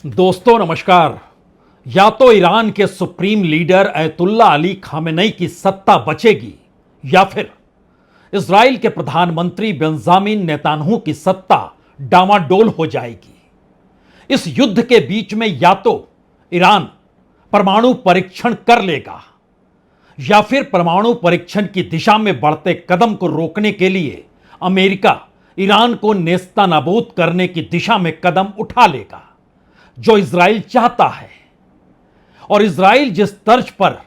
दोस्तों नमस्कार। या तो ईरान के सुप्रीम लीडर अयतुल्ला अली खामेनेई की सत्ता बचेगी या फिर इजराइल के प्रधानमंत्री बेंजामिन नेतान्याहू की सत्ता डामाडोल हो जाएगी। इस युद्ध के बीच में या तो ईरान परमाणु परीक्षण कर लेगा या फिर परमाणु परीक्षण की दिशा में बढ़ते कदम को रोकने के लिए अमेरिका ईरान को नेस्तनाबूद करने की दिशा में कदम उठा लेगा, जो इजराइल चाहता है। और इजराइल जिस तर्ज पर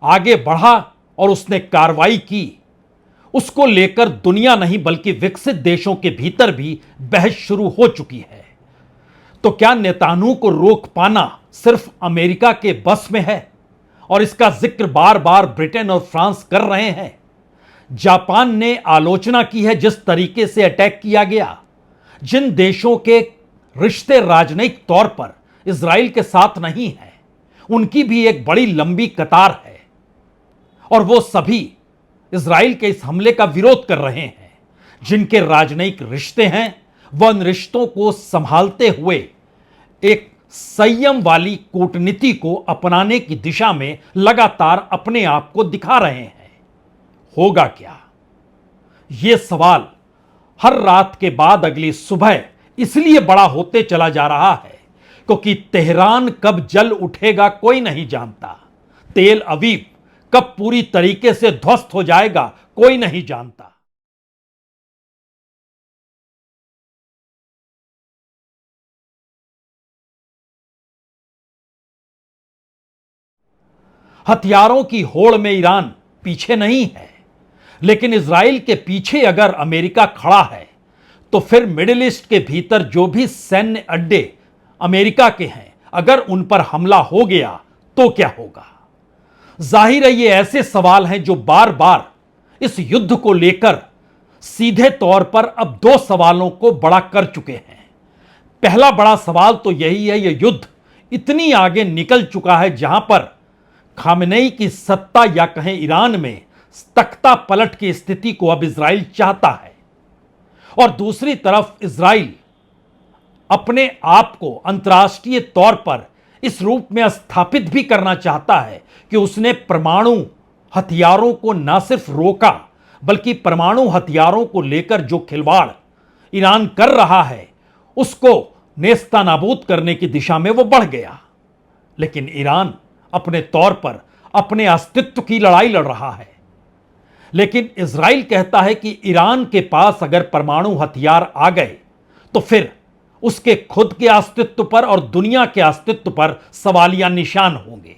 आगे बढ़ा और उसने कार्रवाई की, उसको लेकर दुनिया नहीं बल्कि विकसित देशों के भीतर भी बहस शुरू हो चुकी है। तो क्या नेतान्याहू को रोक पाना सिर्फ अमेरिका के बस में है? और इसका जिक्र बार बार ब्रिटेन और फ्रांस कर रहे हैं। जापान ने आलोचना की है जिस तरीके से अटैक किया गया। जिन देशों के रिश्ते राजनयिक तौर पर इजराइल के साथ नहीं है, उनकी भी एक बड़ी लंबी कतार है और वो सभी इजराइल के इस हमले का विरोध कर रहे हैं। जिनके राजनयिक रिश्ते हैं वह उन रिश्तों को संभालते हुए एक संयम वाली कूटनीति को अपनाने की दिशा में लगातार अपने आप को दिखा रहे हैं। होगा क्या? यह सवाल हर रात के बाद अगली सुबह इसलिए बड़ा होते चला जा रहा है क्योंकि तेहरान कब जल उठेगा कोई नहीं जानता। तेल अवीव कब पूरी तरीके से ध्वस्त हो जाएगा कोई नहीं जानता। हथियारों की होड़ में ईरान पीछे नहीं है, लेकिन इजराइल के पीछे अगर अमेरिका खड़ा है तो फिर मिडिल ईस्ट के भीतर जो भी सैन्य अड्डे अमेरिका के हैं, अगर उन पर हमला हो गया तो क्या होगा? जाहिर है ये ऐसे सवाल हैं जो बार बार इस युद्ध को लेकर सीधे तौर पर अब दो सवालों को बड़ा कर चुके हैं। पहला बड़ा सवाल तो यही है, यह युद्ध इतनी आगे निकल चुका है जहां पर खामेनेई की सत्ता या कहें ईरान में तख्ता पलट की स्थिति को अब इजराइल चाहता है। और दूसरी तरफ इजराइल अपने आप को अंतर्राष्ट्रीय तौर पर इस रूप में स्थापित भी करना चाहता है कि उसने परमाणु हथियारों को न सिर्फ रोका बल्कि परमाणु हथियारों को लेकर जो खिलवाड़ ईरान कर रहा है उसको नेस्तनाबूद करने की दिशा में वो बढ़ गया। लेकिन ईरान अपने तौर पर अपने अस्तित्व की लड़ाई लड़ रहा है। लेकिन इजराइल कहता है कि ईरान के पास अगर परमाणु हथियार आ गए तो फिर उसके खुद के अस्तित्व पर और दुनिया के अस्तित्व पर सवालिया निशान होंगे।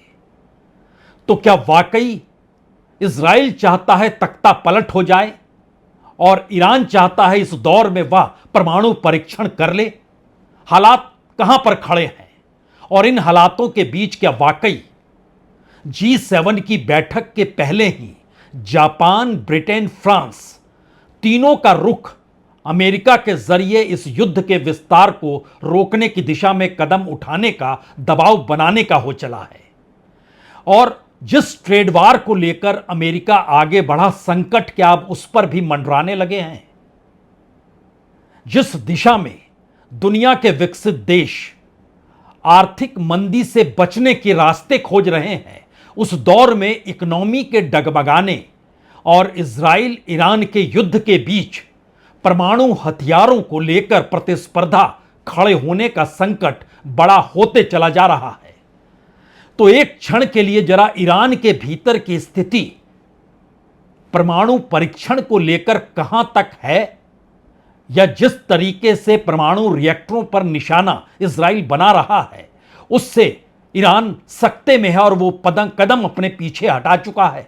तो क्या वाकई इजराइल चाहता है तख्ता पलट हो जाए और ईरान चाहता है इस दौर में वह परमाणु परीक्षण कर ले? हालात कहां पर खड़े हैं और इन हालातों के बीच क्या वाकई G7 की बैठक के पहले ही जापान, ब्रिटेन, फ्रांस तीनों का रुख अमेरिका के जरिए इस युद्ध के विस्तार को रोकने की दिशा में कदम उठाने का, दबाव बनाने का हो चला है? और जिस ट्रेड वार को लेकर अमेरिका आगे बढ़ा, संकट क्या अब उस पर भी मंडराने लगे हैं? जिस दिशा में दुनिया के विकसित देश आर्थिक मंदी से बचने के रास्ते खोज रहे हैं, उस दौर में इकोनॉमी के डगमगाने और इजराइल ईरान के युद्ध के बीच परमाणु हथियारों को लेकर प्रतिस्पर्धा खड़े होने का संकट बड़ा होते चला जा रहा है। तो एक क्षण के लिए जरा ईरान के भीतर की स्थिति परमाणु परीक्षण को लेकर कहां तक है, या जिस तरीके से परमाणु रिएक्टरों पर निशाना इजराइल बना रहा है उससे ईरान सकते में है और वो कदम अपने पीछे हटा चुका है।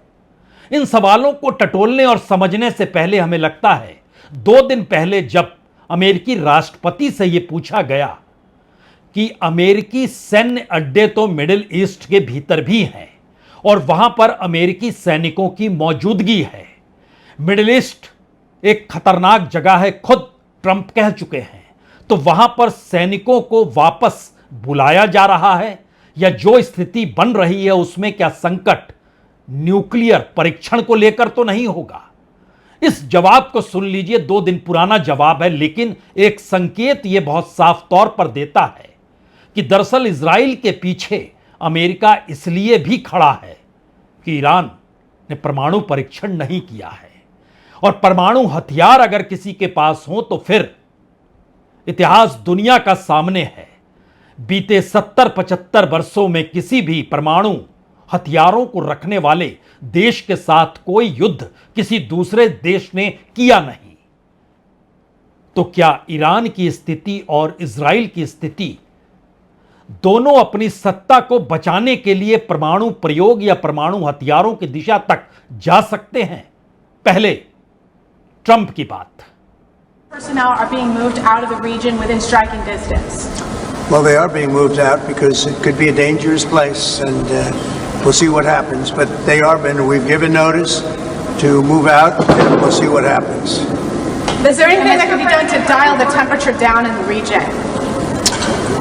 इन सवालों को टटोलने और समझने से पहले हमें लगता है 2 दिन पहले जब अमेरिकी राष्ट्रपति से यह पूछा गया कि अमेरिकी सैन्य अड्डे तो मिडिल ईस्ट के भीतर भी हैं और वहां पर अमेरिकी सैनिकों की मौजूदगी है, मिडिल ईस्ट एक खतरनाक जगह है, खुद ट्रंप कह चुके हैं, तो वहां पर सैनिकों को वापस बुलाया जा रहा है या जो स्थिति बन रही है उसमें क्या संकट न्यूक्लियर परीक्षण को लेकर तो नहीं होगा? इस जवाब को सुन लीजिए, 2 दिन पुराना जवाब है, लेकिन एक संकेत यह बहुत साफ तौर पर देता है कि दरअसल इजराइल के पीछे अमेरिका इसलिए भी खड़ा है कि ईरान ने परमाणु परीक्षण नहीं किया है, और परमाणु हथियार अगर किसी के पास हो तो फिर इतिहास दुनिया का सामने है। बीते 70-75 वर्षों में किसी भी परमाणु हथियारों को रखने वाले देश के साथ कोई युद्ध किसी दूसरे देश ने किया नहीं। तो क्या ईरान की स्थिति और इजराइल की स्थिति दोनों अपनी सत्ता को बचाने के लिए परमाणु प्रयोग या परमाणु हथियारों की दिशा तक जा सकते हैं? पहले ट्रंप की बात। Personnel are being moved out of the region within striking distance. Well, they are being moved out because it could be a dangerous place, and we'll see what happens. But they are been. We've given notice to move out, and we'll see what happens. Is there anything that can be done to dial the temperature down in the region?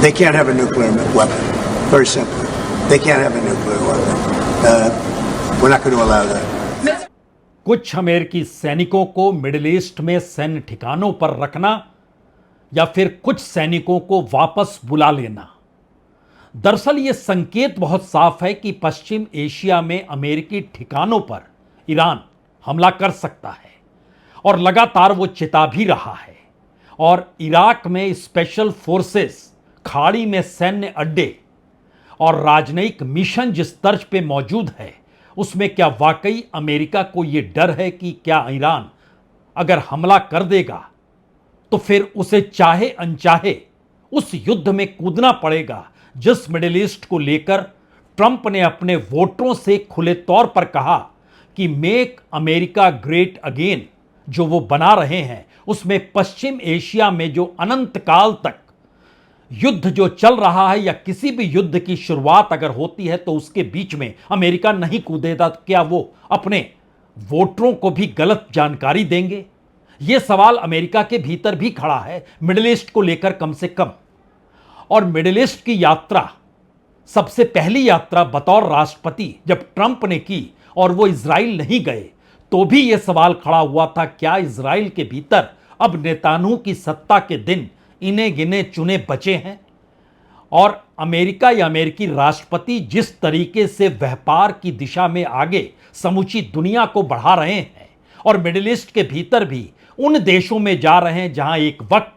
They can't have a nuclear weapon. Very simply, they can't have a nuclear weapon. We're not going to allow that. कुछ अमेरिकी सैनिकों को middle east में सैन्य ठिकानों पर रखना या फिर कुछ सैनिकों को वापस बुला लेना। दरअसल यह संकेत बहुत साफ है कि पश्चिम एशिया में अमेरिकी ठिकानों पर ईरान हमला कर सकता है, और लगातार वो चिता भी रहा है। और इराक में स्पेशल फोर्सेस, खाड़ी में सैन्य अड्डे और राजनयिक मिशन जिस तर्ज पे मौजूद है, उसमें क्या वाकई अमेरिका को यह डर है कि क्या ईरान अगर हमला कर देगा तो फिर उसे चाहे अनचाहे उस युद्ध में कूदना पड़ेगा, जिस मिडिल ईस्ट को लेकर ट्रंप ने अपने वोटरों से खुले तौर पर कहा कि मेक अमेरिका ग्रेट अगेन जो वो बना रहे हैं, उसमें पश्चिम एशिया में जो अनंत काल तक युद्ध जो चल रहा है या किसी भी युद्ध की शुरुआत अगर होती है तो उसके बीच में अमेरिका नहीं कूदेगा, क्या वो अपने वोटरों को भी गलत जानकारी देंगे? यह सवाल अमेरिका के भीतर भी खड़ा है, मिडिल ईस्ट को लेकर कम से कम। और मिडिल ईस्ट की यात्रा, सबसे पहली यात्रा बतौर राष्ट्रपति जब ट्रंप ने की और वो इजराइल नहीं गए, तो भी यह सवाल खड़ा हुआ था, क्या इजराइल के भीतर अब नेतान्याहू की सत्ता के दिन इन्हें गिने चुने बचे हैं? और अमेरिका या अमेरिकी राष्ट्रपति जिस तरीके से व्यापार की दिशा में आगे समूची दुनिया को बढ़ा रहे हैं और मिडिल ईस्ट के भीतर भी उन देशों में जा रहे हैं जहां एक वक्त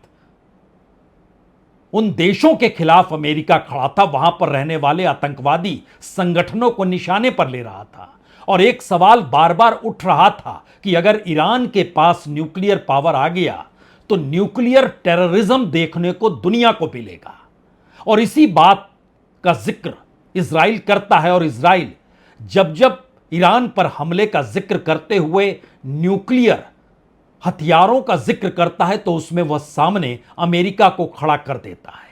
उन देशों के खिलाफ अमेरिका खड़ा था, वहां पर रहने वाले आतंकवादी संगठनों को निशाने पर ले रहा था। और एक सवाल बार बार उठ रहा था कि अगर ईरान के पास न्यूक्लियर पावर आ गया तो न्यूक्लियर टेररिज्म देखने को दुनिया को मिलेगा। और इसी बात का जिक्र इजराइल करता है, और इजराइल जब जब ईरान पर हमले का जिक्र करते हुए न्यूक्लियर हथियारों का जिक्र करता है तो उसमें वह सामने अमेरिका को खड़ा कर देता है।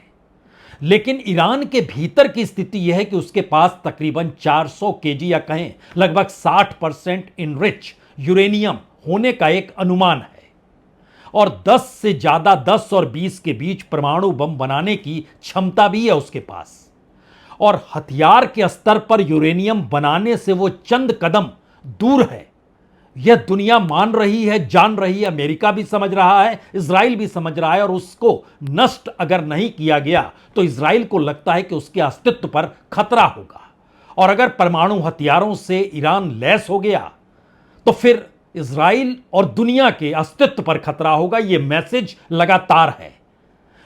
लेकिन ईरान के भीतर की स्थिति यह है कि उसके पास तकरीबन 400 केजी या कहें लगभग 60% इनरिच यूरेनियम होने का एक अनुमान है, और 10 से ज्यादा 10 और 20 के बीच परमाणु बम बनाने की क्षमता भी है उसके पास। और हथियार के स्तर पर यूरेनियम बनाने से वो चंद कदम दूर है। यह दुनिया मान रही है, जान रही है, अमेरिका भी समझ रहा है, इजराइल भी समझ रहा है। और उसको नष्ट अगर नहीं किया गया तो इजराइल को लगता है कि उसके अस्तित्व पर खतरा होगा, और अगर परमाणु हथियारों से ईरान लैस हो गया तो फिर इजराइल और दुनिया के अस्तित्व पर खतरा होगा। यह मैसेज लगातार है।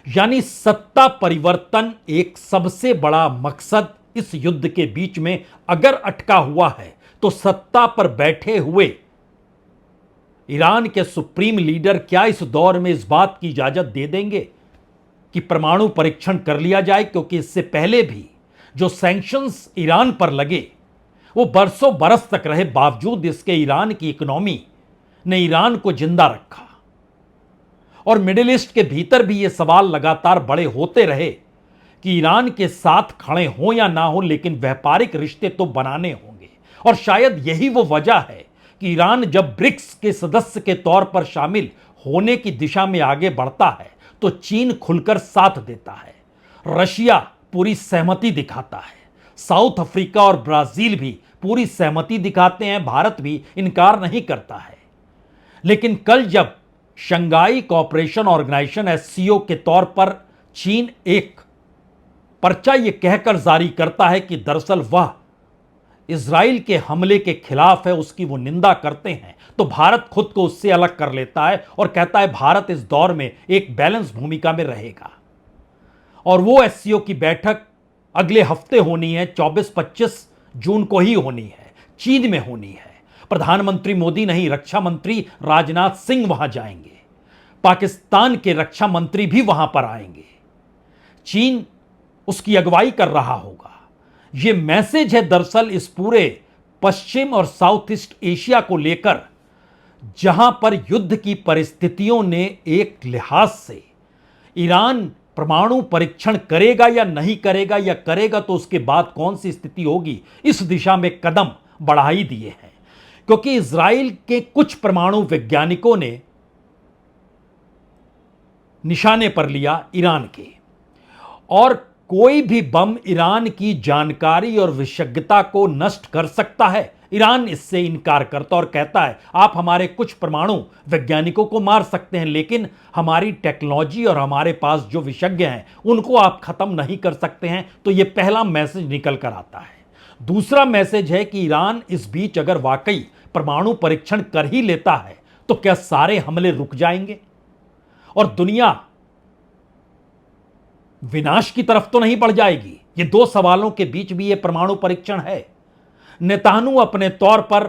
यानी सत्ता परिवर्तन एक सबसे बड़ा मकसद इस युद्ध के बीच में अगर अटका हुआ है तो सत्ता पर बैठे हुए ईरान के सुप्रीम लीडर क्या इस दौर में इस बात की इजाजत दे देंगे कि परमाणु परीक्षण कर लिया जाए? क्योंकि इससे पहले भी जो सैंक्शंस ईरान पर लगे वो बरसों बरस तक रहे, बावजूद इसके ईरान की इकोनॉमी ने ईरान को जिंदा रखा। और मिडिल ईस्ट के भीतर भी ये सवाल लगातार बड़े होते रहे कि ईरान के साथ खड़े हों या ना हो, लेकिन व्यापारिक रिश्ते तो बनाने होंगे। और शायद यही वो वजह है कि ईरान जब ब्रिक्स के सदस्य के तौर पर शामिल होने की दिशा में आगे बढ़ता है तो चीन खुलकर साथ देता है, रशिया पूरी सहमति दिखाता है, साउथ अफ्रीका और ब्राजील भी पूरी सहमति दिखाते हैं, भारत भी इनकार नहीं करता है। लेकिन कल जब शंघाई कोऑपरेशन ऑर्गेनाइजेशन SCO के तौर पर चीन एक पर्चा यह कहकर जारी करता है कि दरअसल वह इजराइल के हमले के खिलाफ है, उसकी वो निंदा करते हैं, तो भारत खुद को उससे अलग कर लेता है और कहता है भारत इस दौर में एक बैलेंस भूमिका में रहेगा। और वो एससीओ की बैठक अगले हफ्ते होनी है, 24-25 जून को ही होनी है, चीन में होनी है। प्रधानमंत्री मोदी नहीं, रक्षा मंत्री राजनाथ सिंह वहां जाएंगे, पाकिस्तान के रक्षा मंत्री भी वहां पर आएंगे, चीन उसकी अगुवाई कर रहा होगा। यह मैसेज है दरअसल इस पूरे पश्चिम और साउथ ईस्ट एशिया को लेकर, जहां पर युद्ध की परिस्थितियों ने एक लिहाज से ईरान परमाणु परीक्षण करेगा या नहीं करेगा, या करेगा तो उसके बाद कौन सी स्थिति होगी, इस दिशा में कदम बढ़ा ही दिए हैं। क्योंकि इजराइल के कुछ परमाणु वैज्ञानिकों ने निशाने पर लिया ईरान के, और कोई भी बम ईरान की जानकारी और विशेषज्ञता को नष्ट कर सकता है। ईरान इससे इनकार करता और कहता है आप हमारे कुछ परमाणु वैज्ञानिकों को मार सकते हैं, लेकिन हमारी टेक्नोलॉजी और हमारे पास जो विशेषज्ञ हैं उनको आप खत्म नहीं कर सकते हैं। तो यह पहला मैसेज निकल कर आता है। दूसरा मैसेज है कि ईरान इस बीच अगर वाकई परमाणु परीक्षण कर ही लेता है तो क्या सारे हमले रुक जाएंगे और दुनिया विनाश की तरफ तो नहीं बढ़ जाएगी? ये दो सवालों के बीच भी ये परमाणु परीक्षण है। नेतान्याहू अपने तौर पर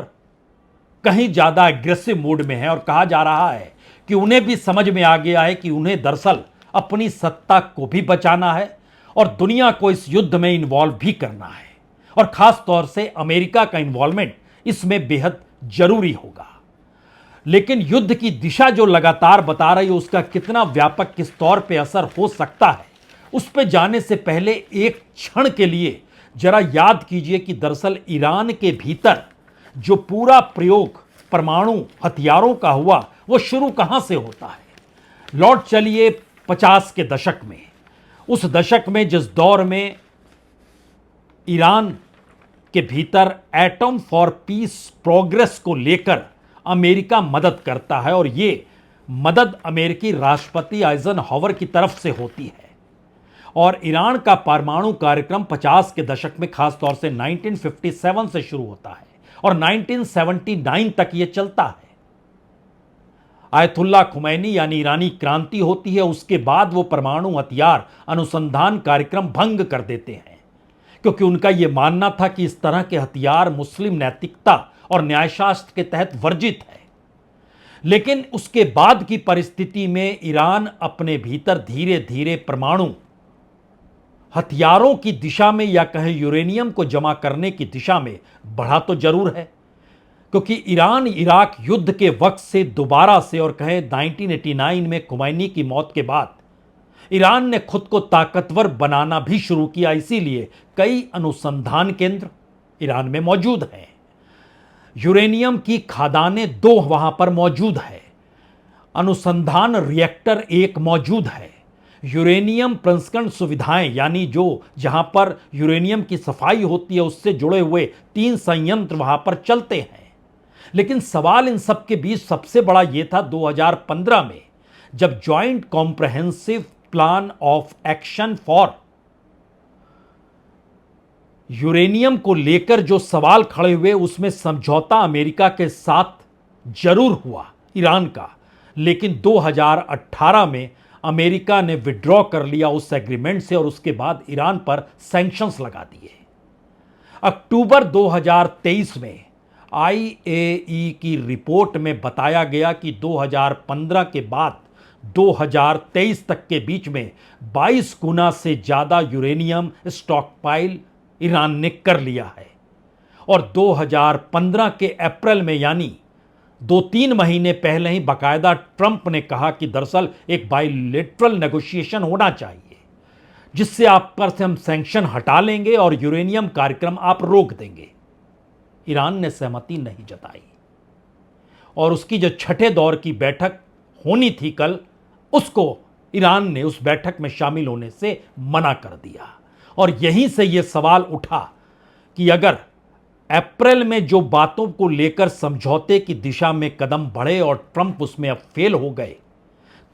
कहीं ज्यादा एग्रेसिव मूड में है और कहा जा रहा है कि उन्हें भी समझ में आ गया है कि उन्हें दरअसल अपनी सत्ता को भी बचाना है और दुनिया को इस युद्ध में इन्वॉल्व भी करना है, और खास तौर से अमेरिका का इन्वॉल्वमेंट इसमें बेहद जरूरी होगा। लेकिन युद्ध की दिशा जो लगातार बता रही है उसका कितना व्यापक किस तौर पे असर हो सकता है, उस पे जाने से पहले एक क्षण के लिए जरा याद कीजिए कि दरअसल ईरान के भीतर जो पूरा प्रयोग परमाणु हथियारों का हुआ वो शुरू कहां से होता है। लौट चलिए 50 के दशक में, उस दशक में जिस दौर में ईरान के भीतर एटम फॉर पीस प्रोग्रेस को लेकर अमेरिका मदद करता है, और ये मदद अमेरिकी राष्ट्रपति आइजनहावर की तरफ से होती है। और ईरान का परमाणु कार्यक्रम 50 के दशक में खासतौर से 1957 से शुरू होता है और 1979 तक यह चलता है। आयतुल्ला खुमैनी यानी ईरानी क्रांति होती है, उसके बाद वो परमाणु हथियार अनुसंधान कार्यक्रम भंग कर देते हैं, क्योंकि उनका यह मानना था कि इस तरह के हथियार मुस्लिम नैतिकता और न्यायशास्त्र के तहत वर्जित है। लेकिन उसके बाद की परिस्थिति में ईरान अपने भीतर धीरे धीरे परमाणु हथियारों की दिशा में, या कहें यूरेनियम को जमा करने की दिशा में बढ़ा तो जरूर है, क्योंकि ईरान इराक युद्ध के वक्त से दोबारा से, और कहें 1989 में खुमैनी की मौत के बाद ईरान ने खुद को ताकतवर बनाना भी शुरू किया। इसीलिए कई अनुसंधान केंद्र ईरान में मौजूद हैं, यूरेनियम की खदानें 2 वहां पर मौजूद है, अनुसंधान रिएक्टर 1 मौजूद है, यूरेनियम प्रसंस्करण सुविधाएं यानी जो जहां पर यूरेनियम की सफाई होती है उससे जुड़े हुए 3 संयंत्र वहां पर चलते हैं। लेकिन सवाल इन सब के बीच सबसे बड़ा यह था 2015 में, जब joint comprehensive plan of action for uranium को लेकर जो सवाल खड़े हुए, उसमें समझौता अमेरिका के साथ जरूर हुआ ईरान का, लेकिन 2018 में अमेरिका ने विड्रॉ कर लिया उस एग्रीमेंट से और उसके बाद ईरान पर सैंक्शंस लगा दिए। अक्टूबर 2023 में IAEA की रिपोर्ट में बताया गया कि 2015 के बाद 2023 तक के बीच में 22 गुना से ज्यादा यूरेनियम स्टॉकपाइल ईरान ने कर लिया है। और 2015 के अप्रैल में, यानी 2-3 महीने पहले ही बाकायदा ट्रंप ने कहा कि दरअसल एक बायलैटरल नेगोशिएशन होना चाहिए, जिससे आप पर से हम सैंक्शन हटा लेंगे और यूरेनियम कार्यक्रम आप रोक देंगे। ईरान ने सहमति नहीं जताई और उसकी जो छठे दौर की बैठक होनी थी कल, उसको ईरान ने उस बैठक में शामिल होने से मना कर दिया। और यहीं से यह सवाल उठा कि अगर अप्रैल में जो बातों को लेकर समझौते की दिशा में कदम बढ़े और ट्रंप उसमें अब फेल हो गए,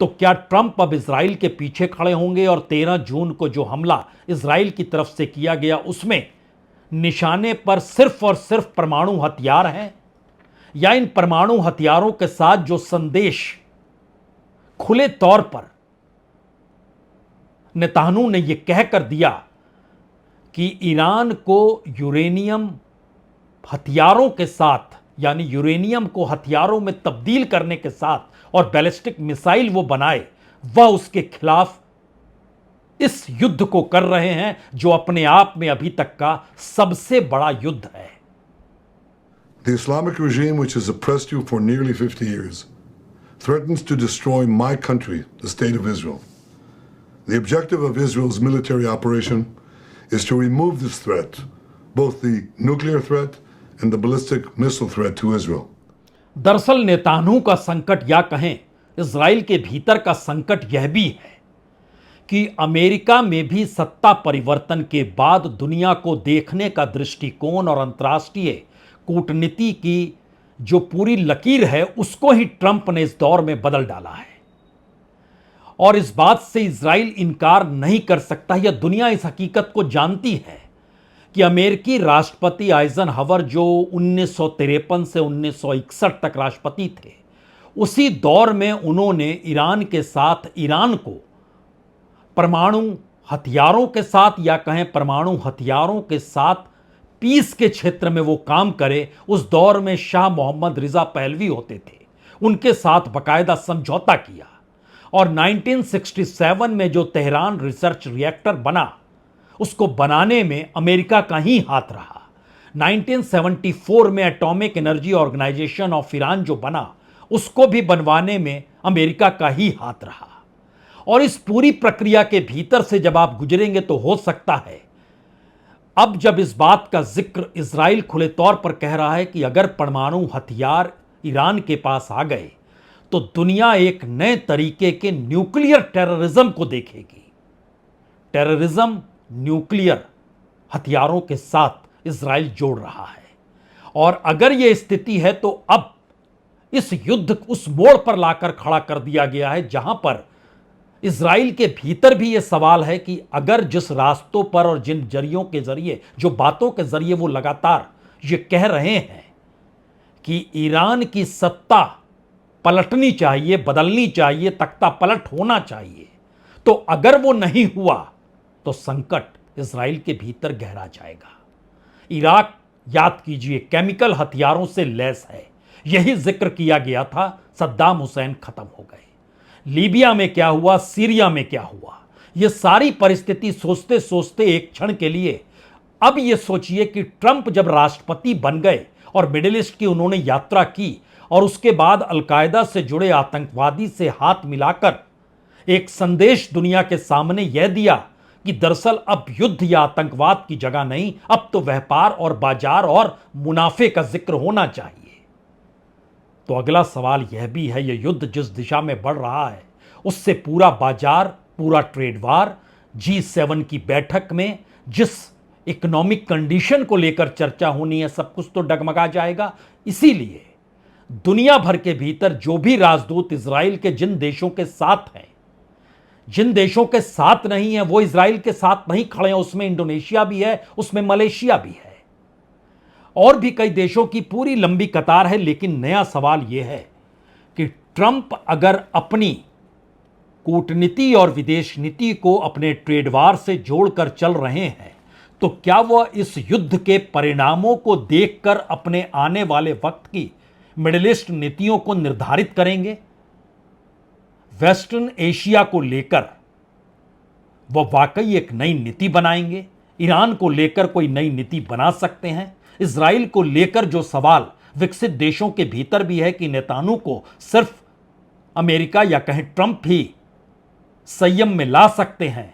तो क्या ट्रंप अब इजराइल के पीछे खड़े होंगे और 13 जून को जो हमला इजराइल की तरफ से किया गया उसमें निशाने पर सिर्फ और सिर्फ परमाणु हथियार हैं, या इन परमाणु हथियारों के साथ जो संदेश खुले तौर पर नेतान्याहू ने यह कहकर दिया कि ईरान को यूरेनियम हथियारों के साथ, यानी यूरेनियम को हथियारों में तब्दील करने के साथ और बैलिस्टिक मिसाइल वो बनाए, वह उसके खिलाफ इस युद्ध को कर रहे हैं जो अपने आप में अभी तक का सबसे बड़ा युद्ध है। The Islamic regime, which has oppressed you for nearly 50 years, threatens to destroy my country, the State of Israel. The objective of Israel's military operation is to remove this threat, both the nuclear threat and the ballistic missile threat to Israel. दरअसल Netanyahu का संकट, या कहें Israel के भीतर का संकट, यह भी है कि अमेरिका में भी सत्ता परिवर्तन के बाद दुनिया को देखने का दृष्टिकोण और अंतर्राष्ट्रीय कूटनीति की जो पूरी लकीर है उसको ही ट्रंप ने इस दौर में बदल डाला है। और इस बात से इजराइल इनकार नहीं कर सकता, या दुनिया इस हकीकत को जानती है कि अमेरिकी राष्ट्रपति आइजनहावर जो 1953 से 1961 तक राष्ट्रपति थे, उसी दौर में उन्होंने ईरान के साथ ईरान को परमाणु हथियारों के साथ, या कहें परमाणु हथियारों के साथ पीस के क्षेत्र में वो काम करे, उस दौर में शाह मोहम्मद रिजा पहलवी होते थे, उनके साथ बाकायदा समझौता किया। और 1967 में जो तेहरान रिसर्च रिएक्टर बना, उसको बनाने में अमेरिका का ही हाथ रहा। 1974 में atomic energy organisation of Iran जो बना, उसको भी बनवाने में अमेरिका का ही हाथ रहा। और इस पूरी प्रक्रिया के भीतर से जब आप गुजरेंगे तो हो सकता है अब जब इस बात का जिक्र इजराइल खुले तौर पर कह रहा है कि अगर परमाणु हथियार ईरान के पास आ गए तो दुनिया एक नए तरीके के न्यूक्लियर टेररिज्म को देखेगी। टेररिज्म न्यूक्लियर हथियारों के साथ इजराइल जोड़ रहा है, और अगर यह स्थिति है तो अब इस युद्ध उस मोड़ पर लाकर खड़ा कर दिया गया है जहां पर इजराइल के भीतर भी यह सवाल है कि अगर जिस रास्तों पर और जिन जरियों के जरिए, जो बातों के जरिए वो लगातार ये कह रहे हैं कि ईरान की सत्ता पलटनी चाहिए, बदलनी चाहिए, तख्ता पलट होना चाहिए, तो अगर वो नहीं हुआ तो संकट इजराइल के भीतर गहरा जाएगा। इराक, याद कीजिए, केमिकल हथियारों से लैस है, यही जिक्र किया गया था। सद्दाम हुसैन खत्म हो गए। लीबिया में क्या हुआ, सीरिया में क्या हुआ, यह सारी परिस्थिति सोचते सोचते एक क्षण के लिए अब यह सोचिए कि ट्रंप जब राष्ट्रपति बन गए और मिडिल ईस्ट की उन्होंने यात्रा की और उसके बाद अलकायदा से जुड़े आतंकवादी से हाथ मिलाकर एक संदेश दुनिया के सामने यह दिया कि दरअसल अब युद्ध या आतंकवाद की जगह नहीं, अब तो व्यापार और बाजार और मुनाफे का जिक्र होना चाहिए। तो अगला सवाल यह भी है, यह युद्ध जिस दिशा में बढ़ रहा है उससे पूरा बाजार, पूरा ट्रेड वार, G7 की बैठक में जिस इकोनॉमिक कंडीशन को लेकर चर्चा होनी है, सब कुछ तो डगमगा जाएगा। इसीलिए दुनिया भर के भीतर जो भी राजदूत इजराइल के जिन देशों के साथ हैं, जिन देशों के साथ नहीं है वो इजराइल के साथ नहीं खड़े हैं, उसमें इंडोनेशिया भी है, उसमें मलेशिया भी है, और भी कई देशों की पूरी लंबी कतार है। लेकिन नया सवाल यह है कि ट्रंप अगर अपनी कूटनीति और विदेश नीति को अपने ट्रेड वार से जोड़कर चल रहे हैं तो क्या वह इस युद्ध के परिणामों को देखकर अपने आने वाले वक्त की मिडिल ईस्ट नीतियों को निर्धारित करेंगे? वेस्टर्न एशिया को लेकर वह वाकई एक नई नीति बनाएंगे? ईरान को लेकर कोई नई नीति बना सकते हैं? इजराइल को लेकर जो सवाल विकसित देशों के भीतर भी है कि नेतान्याहू को सिर्फ अमेरिका या कहें ट्रंप ही संयम में ला सकते हैं,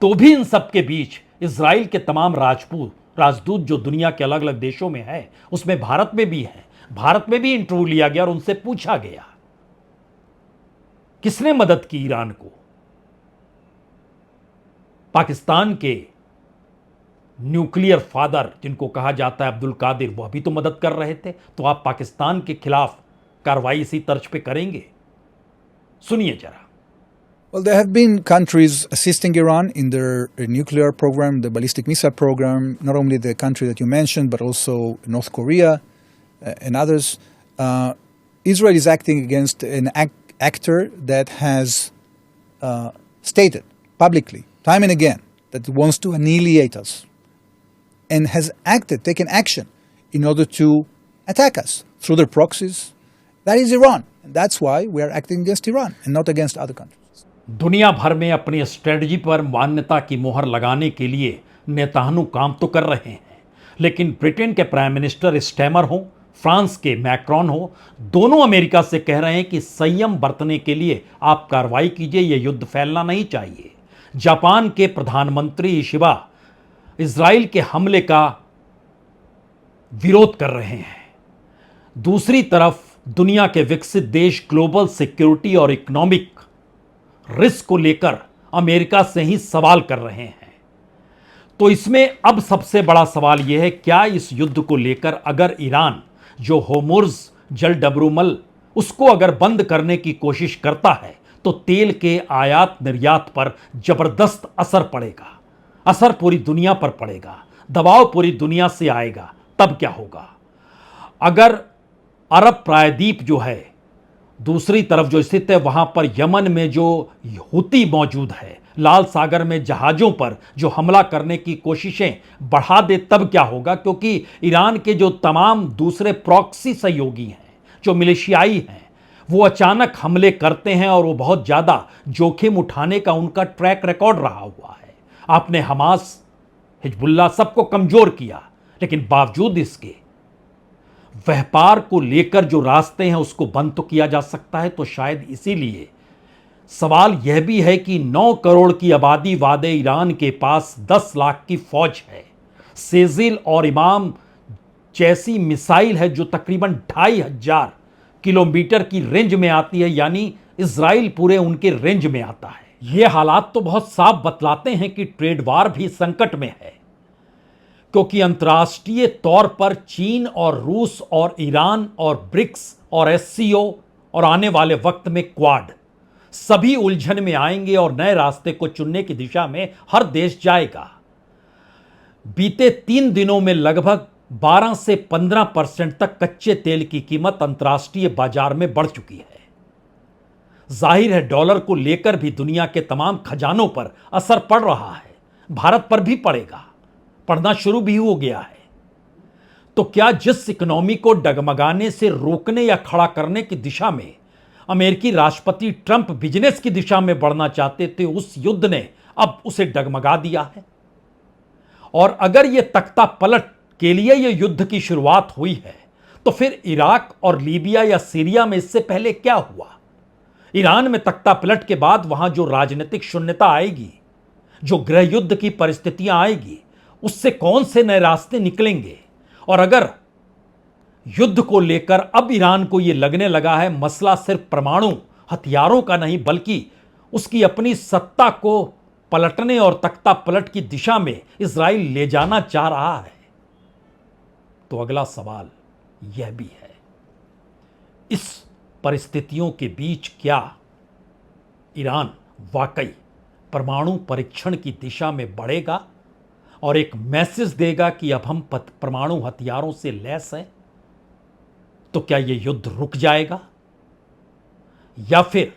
तो भी इन सब के बीच इजराइल के तमाम राजदूत जो दुनिया के अलग अलग देशों में है, उसमें भारत में भी है, भारत में भी इंटरव्यू लिया गया और उनसे पूछा गया किसने मदद की ईरान को। पाकिस्तान के न्यूक्लियर फादर जिनको कहा जाता है अब्दुल कादिर, वह भी तो मदद कर रहे थे। तो आप पाकिस्तान के खिलाफ कार्रवाई इसी तर्ज पे करेंगे? सुनिए जरा। Well, there have been countries assisting Iran in their nuclear program, the ballistic missile program, not only the country that you mentioned, but also North Korea and others. Israel is acting against an actor that has stated publicly, time and again, that it wants to annihilate us and has taken action in order to attack us through their proxies. That is Iran. And that's why we are acting against Iran and not against other countries. दुनिया भर में अपनी strategy पर मान्यता की मोहर लगाने के लिए नेतान्याहू काम तो कर रहे हैं, लेकिन ब्रिटेन के प्राइम मिनिस्टर स्टेमर हो, फ्रांस के मैक्रोन हो, दोनों अमेरिका से कह रहे हैं कि संयम बरतने के लिए आप कार्रवाई कीजिए, यह युद्ध फैलना नहीं चाहिए। जापान के प्रधानमंत्री इशिबा इजराइल के हमले का विरोध कर रहे हैं। दूसरी तरफ दुनिया के विकसित देश ग्लोबल सिक्योरिटी और इकोनॉमिक रिस्क को लेकर अमेरिका से ही सवाल कर रहे हैं। तो इसमें अब सबसे बड़ा सवाल यह है, क्या इस युद्ध को लेकर अगर ईरान जो होर्मुज़ जलडबरूमल उसको अगर बंद करने की कोशिश करता है तो तेल के आयात निर्यात पर जबरदस्त असर पड़ेगा, असर पूरी दुनिया पर पड़ेगा, दबाव पूरी दुनिया से आएगा। तब क्या होगा? अगर अरब प्रायद्वीप जो है दूसरी तरफ जो स्थित है, वहां पर यमन में जो हुती मौजूद है, लाल सागर में जहाज़ों पर जो हमला करने की कोशिशें बढ़ा दे, तब क्या होगा? क्योंकि ईरान के जो तमाम दूसरे प्रॉक्सी सहयोगी हैं, जो मिलिशियाई हैं, वो अचानक हमले करते हैं और वो बहुत ज़्यादा जोखिम उठाने का उनका ट्रैक रिकॉर्ड रहा हुआ है। आपने हमास, हिजबुल्लाह सबको कमज़ोर किया, लेकिन बावजूद इसके व्यापार को लेकर जो रास्ते हैं उसको बंद तो किया जा सकता है। तो शायद इसीलिए सवाल यह भी है कि 9 करोड़ की आबादी वाले ईरान के पास 10 लाख की फौज है, सेजिल और इमाम जैसी मिसाइल है जो तकरीबन 2500 किलोमीटर की रेंज में आती है, यानी इजराइल पूरे उनके रेंज में आता है। ये हालात तो बहुत साफ बतलाते हैं कि ट्रेड वार भी संकट में है, क्योंकि अंतर्राष्ट्रीय तौर पर चीन और रूस और ईरान और ब्रिक्स और एससीओ और आने वाले वक्त में क्वाड सभी उलझन में आएंगे और नए रास्ते को चुनने की दिशा में हर देश जाएगा। बीते 3 दिनों में लगभग 12 से 15% तक कच्चे तेल की कीमत अंतर्राष्ट्रीय बाजार में बढ़ चुकी है। जाहिर है डॉलर को लेकर भी दुनिया के तमाम खजानों पर असर पड़ रहा है, भारत पर भी पड़ेगा, पढ़ना शुरू भी हो गया है। तो क्या जिस इकोनॉमी को डगमगाने से रोकने या खड़ा करने की दिशा में अमेरिकी राष्ट्रपति ट्रंप बिजनेस की दिशा में बढ़ना चाहते थे, उस युद्ध ने अब उसे डगमगा दिया है? और अगर यह तख्ता पलट के लिए यह युद्ध की शुरुआत हुई है, तो फिर इराक और लीबिया या सीरिया में इससे पहले क्या हुआ? ईरान में तख्ता पलट के बाद वहां जो राजनीतिक शून्यता आएगी, जो गृह युद्ध की परिस्थितियां आएगी, उससे कौन से नए रास्ते निकलेंगे? और अगर युद्ध को लेकर अब ईरान को यह लगने लगा है मसला सिर्फ परमाणु हथियारों का नहीं, बल्कि उसकी अपनी सत्ता को पलटने और तख्ता पलट की दिशा में इजराइल ले जाना चाह रहा है, तो अगला सवाल यह भी है, इस परिस्थितियों के बीच क्या ईरान वाकई परमाणु परीक्षण की दिशा में बढ़ेगा और एक मैसेज देगा कि अब हम परमाणु हथियारों से लैस हैं? तो क्या यह युद्ध रुक जाएगा, या फिर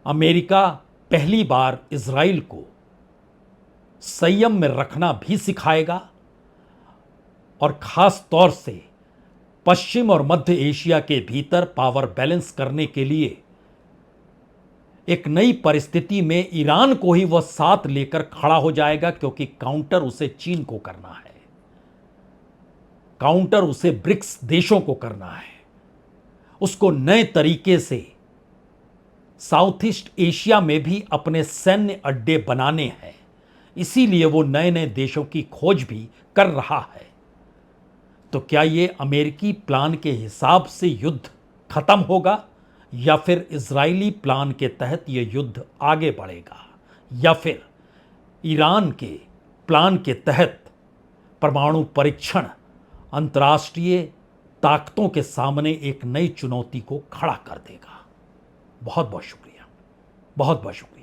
अमेरिका पहली बार इजराइल को संयम में रखना भी सिखाएगा और खास तौर से पश्चिम और मध्य एशिया के भीतर पावर बैलेंस करने के लिए एक नई परिस्थिति में ईरान को ही वह साथ लेकर खड़ा हो जाएगा, क्योंकि काउंटर उसे चीन को करना है, काउंटर उसे ब्रिक्स देशों को करना है, उसको नए तरीके से साउथ ईस्ट एशिया में भी अपने सैन्य अड्डे बनाने हैं। इसीलिए वो नए नए देशों की खोज भी कर रहा है। तो क्या ये अमेरिकी प्लान के हिसाब से युद्ध खत्म होगा, या फिर इजरायली प्लान के तहत यह युद्ध आगे बढ़ेगा, या फिर ईरान के प्लान के तहत परमाणु परीक्षण अंतर्राष्ट्रीय ताकतों के सामने एक नई चुनौती को खड़ा कर देगा? बहुत बहुत शुक्रिया, बहुत बहुत शुक्रिया।